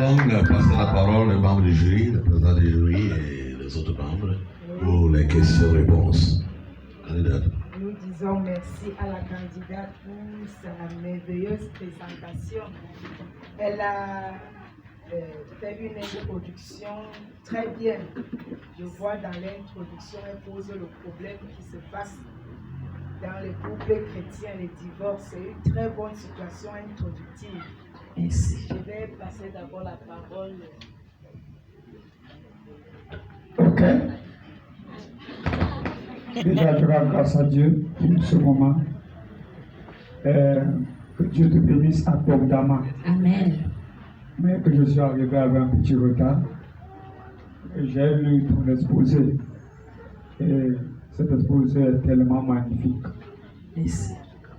allons passer la parole aux membres du jury, le président du jury et les autres membres pour les questions-réponses. Candidate. Nous disons merci à la candidate pour sa merveilleuse présentation. Elle a fait une introduction très bien. Je vois dans l'introduction, elle pose le problème qui se passe dans les couples chrétiens, les divorces. C'est une très bonne situation introductive. Merci. Je vais passer d'abord la parole. Ok. Déjà, je rends grâce à Dieu pour ce moment. Que Dieu te bénisse abondamment. Amen. Mais que je suis arrivé avec un petit retard. J'ai lu ton exposé. Et cet exposé est tellement magnifique. Merci.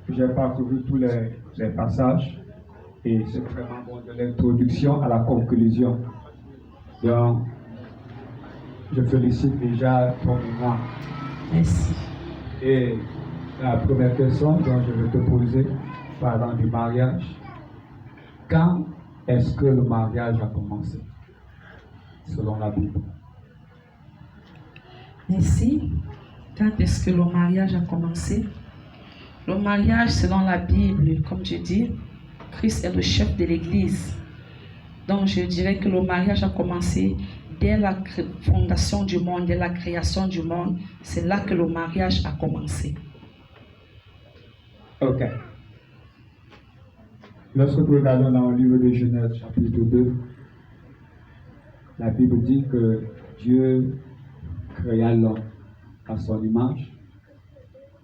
J'ai parcouru tous les passages. Et c'est vraiment bon de l'introduction à la conclusion. Donc, je félicite déjà ton mémoire. Merci. Et la première question dont je vais te poser, parlant du mariage, quand est-ce que le mariage a commencé, selon la Bible? Merci. Quand est-ce que le mariage a commencé? Le mariage, selon la Bible, comme je dis, Christ est le chef de l'Église. Donc, je dirais que le mariage a commencé dès la fondation du monde, dès la création du monde. C'est là que le mariage a commencé. Ok. Lorsque nous regardons dans le livre de Genèse, chapitre 2, la Bible dit que Dieu créa l'homme à son image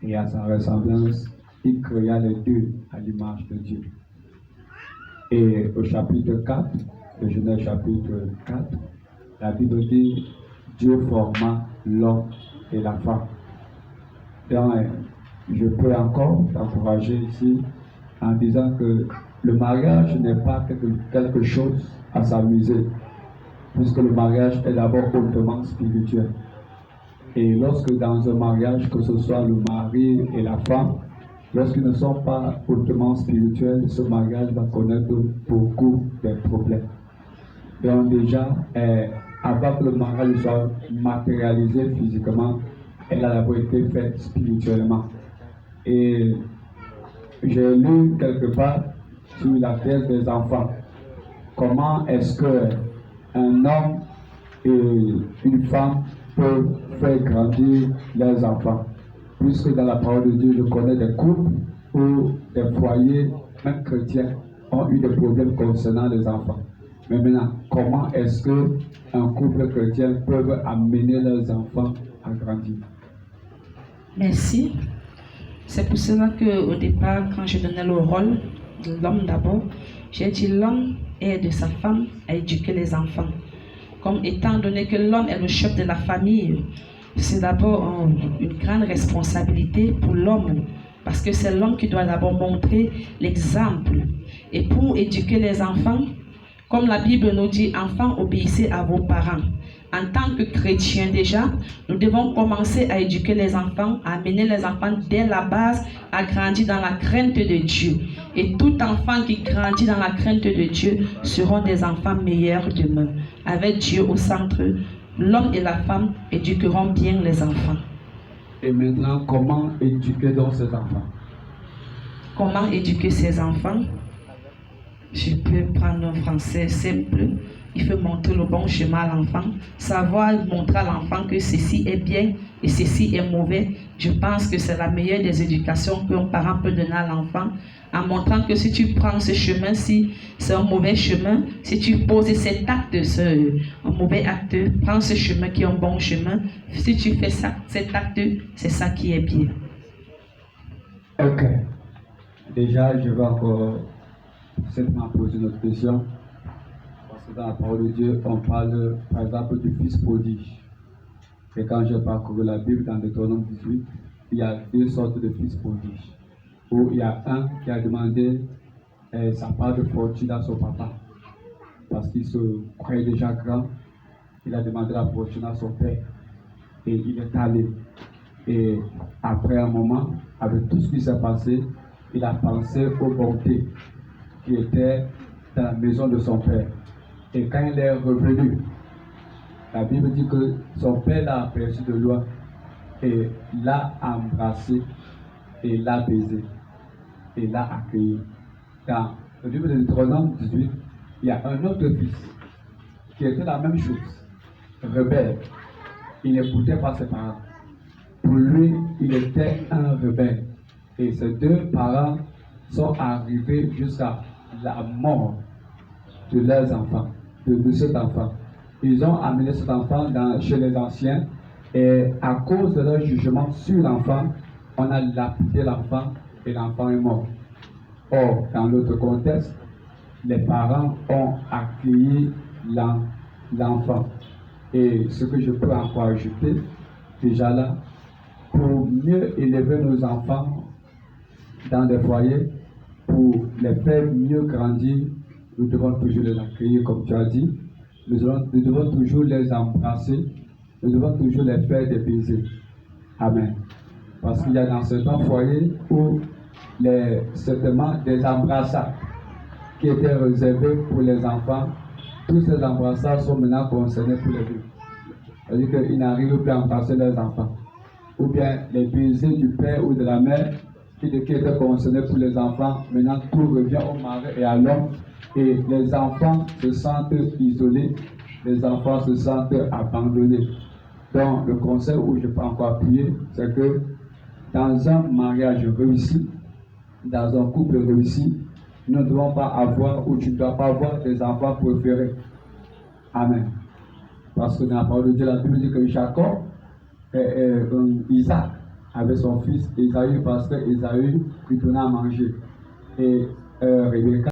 et à sa ressemblance. Il créa les deux à l'image de Dieu. Et au chapitre 4, de Genèse chapitre 4, la Bible dit Dieu forma l'homme et la femme. Donc, je peux encore t'encourager ici en disant que le mariage n'est pas quelque chose à s'amuser, puisque le mariage est d'abord hautement spirituel. Et lorsque dans un mariage, que ce soit le mari et la femme, lorsqu'ils ne sont pas hautement spirituels, ce mariage va connaître beaucoup de problèmes. Donc déjà, avant que le mariage soit matérialisé physiquement, elle a d'abord été faite spirituellement. Et j'ai lu quelque part sur la thèse des enfants. Comment est-ce qu'un homme et une femme peuvent faire grandir leurs enfants? Puisque dans la parole de Dieu, je connais des couples ou des foyers, même chrétiens, ont eu des problèmes concernant les enfants. Mais maintenant, comment est-ce qu'un couple chrétien peut amener leurs enfants à grandir? Merci. C'est pour cela qu'au départ, quand je donnais le rôle de l'homme d'abord, j'ai dit l'homme aide sa femme à éduquer les enfants. Comme étant donné que l'homme est le chef de la famille, c'est d'abord une grande responsabilité pour l'homme, parce que c'est l'homme qui doit d'abord montrer l'exemple. Et pour éduquer les enfants, comme la Bible nous dit, enfants, obéissez à vos parents. En tant que chrétiens déjà, nous devons commencer à éduquer les enfants, à amener les enfants dès la base à grandir dans la crainte de Dieu. Et tout enfant qui grandit dans la crainte de Dieu seront des enfants meilleurs demain. Avec Dieu au centre, l'homme et la femme éduqueront bien les enfants. Et maintenant, comment éduquer donc ces enfants? Comment éduquer ces enfants? Je peux prendre un français simple. Il faut montrer le bon chemin à l'enfant, savoir montrer à l'enfant que ceci est bien et ceci est mauvais. Je pense que c'est la meilleure des éducations qu'un parent peut donner à l'enfant, en montrant que si tu prends ce chemin-ci, c'est un mauvais chemin. Si tu poses cet acte, un mauvais acte, prends ce chemin qui est un bon chemin. Si tu fais ça, cet acte, c'est ça qui est bien. Ok. Déjà, je vais encore simplement poser notre question. Dans la parole de Dieu, on parle par exemple du fils prodige. Et quand j'ai parcouru la Bible dans Deutéronome 18, il y a deux sortes de fils prodiges. Où il y a un qui a demandé sa part de fortune à son papa. Parce qu'il se croyait déjà grand. Il a demandé la fortune à son père. Et il est allé. Et après un moment, avec tout ce qui s'est passé, il a pensé aux bontés qui étaient dans la maison de son père. Et quand il est revenu, la Bible dit que son père l'a aperçu de loin et l'a embrassé et l'a baisé et l'a accueilli. Dans le livre de Deutéronome 18, il y a un autre fils qui était la même chose, rebelle. Il n'écoutait pas ses parents. Pour lui, il était un rebelle. Et ses deux parents sont arrivés jusqu'à la mort de leurs enfants, de cet enfant. Ils ont amené cet enfant chez les anciens et à cause de leur jugement sur l'enfant, on a lapidé l'enfant et l'enfant est mort. Or, dans l'autre contexte, les parents ont accueilli l'enfant. Et ce que je peux encore ajouter, déjà là, pour mieux élever nos enfants dans des foyers, pour les faire mieux grandir, nous devons toujours les accueillir, comme tu as dit. Nous devons toujours les embrasser. Nous devons toujours les faire des baisers. Amen. Parce qu'il y a dans certains foyers où certainement des embrassades qui étaient réservés pour les enfants, tous ces embrassades sont maintenant concernés pour les vieux. C'est-à-dire qu'ils n'arrivent plus à embrasser leurs enfants. Ou bien les baisers du père ou de la mère qui étaient concernés pour les enfants, maintenant tout revient au mari et à l'homme. Et les enfants se sentent isolés, les enfants se sentent abandonnés. Donc le conseil où je peux encore appuyer, c'est que dans un mariage réussi, dans un couple réussi, nous ne devons pas avoir ou tu ne dois pas avoir des enfants préférés. Amen. Parce que dans la parole de Dieu, la Bible dit que Jacob, Isaac avait son fils Esaü parce que Esaü lui donnait à manger. Et Rebecca